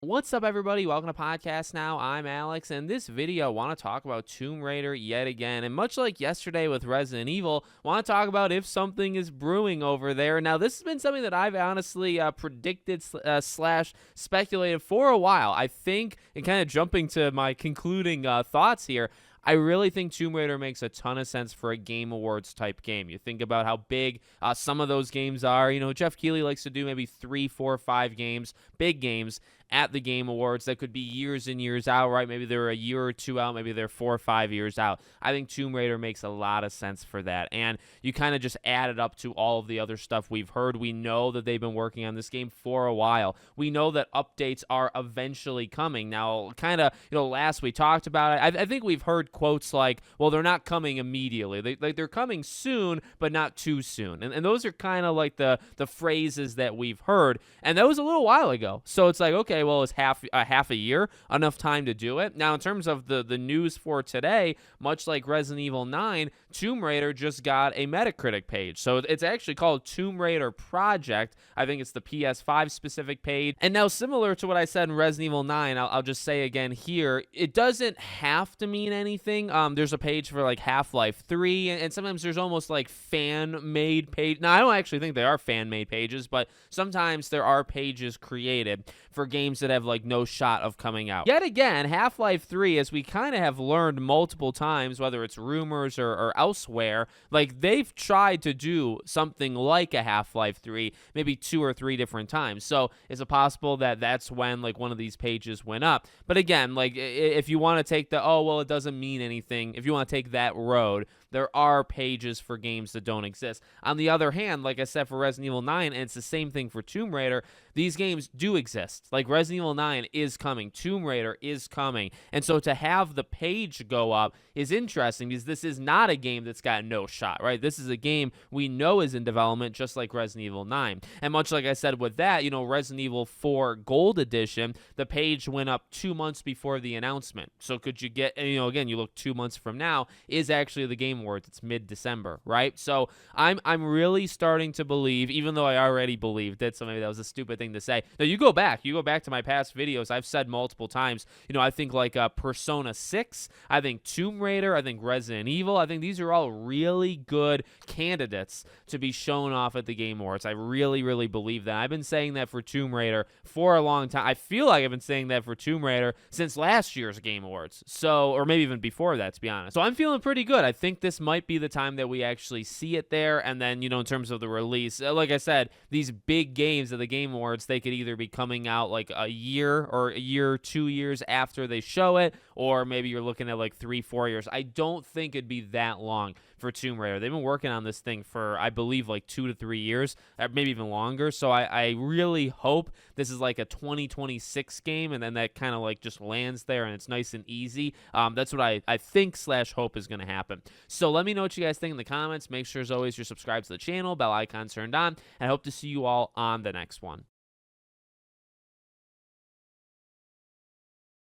What's up, everybody? Welcome to Podcast Now. I'm Alex, and this video, I want to talk about Tomb Raider yet again. And much like yesterday with Resident Evil, I want to talk about if something is brewing over there. Now, this has been something that I've honestly predicted slash speculated for a while. I think, and kind of jumping to my concluding thoughts here, I really think Tomb Raider makes a ton of sense for a Game Awards type game. You think about how big some of those games are. You know, Jeff Keighley likes to do maybe 3, 4, 5 games, big games, at the Game Awards that could be years and years out, right? Maybe they're a year or two out, maybe they're 4 or 5 years out. I think Tomb Raider makes a lot of sense for that. And you kind of just add it up to all of the other stuff we've heard. We know that they've been working on this game for a while. We know that updates are eventually coming. Now, kind of, last we talked about it. I think we've heard quotes like, well, they're not coming immediately. They're coming soon, but not too soon. And those are kind of like the phrases that we've heard. And that was a little while ago. So it's like, okay, well, it's half a year, enough time to do it. Now, in terms of the news for today, much like Resident Evil 9, Tomb Raider just got a Metacritic page. So it's actually called Tomb Raider Project. I think it's the PS5 specific page. And now, similar to what I said in Resident Evil 9, I'll just say again here, it doesn't have to mean anything. There's a page for like Half-Life 3, and sometimes there's almost like fan-made page. Now, I don't actually think they are fan-made pages, but sometimes there are pages created for games that have like no shot of coming out. Yet again, Half-Life 3, as we kind of have learned multiple times, whether it's rumors or elsewhere, like they've tried to do something like a Half-Life 3 maybe 2 or 3 different times. So is it possible that that's when like one of these pages went up? But again, like if you want to take it doesn't mean anything, if you want to take that road, there are pages for games that don't exist. On the other hand, like I said for Resident Evil 9, and it's the same thing for Tomb Raider, these games do exist. Like Resident Evil 9 is coming, Tomb Raider is coming. And so to have the page go up is interesting because this is not a game that's got no shot, right? This is a game we know is in development, just like Resident Evil 9. And much like I said with that, Resident Evil 4 Gold Edition, the page went up 2 months before the announcement. So could you get, again, you look 2 months from now, is actually the Game Awards. It's mid-December, right? So I'm really starting to believe, even though I already believed it, so maybe that was a stupid thing to say. Now, you go back to my past videos, I've said multiple times, I think like Persona 6, I think Tomb Raider, I think Resident Evil, I think these are all really good candidates to be shown off at the Game Awards. I really, really believe that. I've been saying that for Tomb Raider for a long time. I feel like I've been saying that for Tomb Raider since last year's Game Awards. So, or maybe even before that, to be honest. So I'm feeling pretty good. I think this might be the time that we actually see it there. And then, in terms of the release, like I said, these big games at the Game Awards, they could either be coming out like a year or a year, 2 years after they show it, or maybe you're looking at like 3, 4 years. I don't think it'd be that long for Tomb Raider. They've been working on this thing for, I believe, like 2 to 3 years, maybe even longer. So I really hope this is like a 2026 game, and then that kind of like just lands there and it's nice and easy. That's what I think slash hope is going to happen. So let me know what you guys think in the comments. Make sure, as always, you're subscribed to the channel, bell icon turned on, and I hope to see you all on the next one.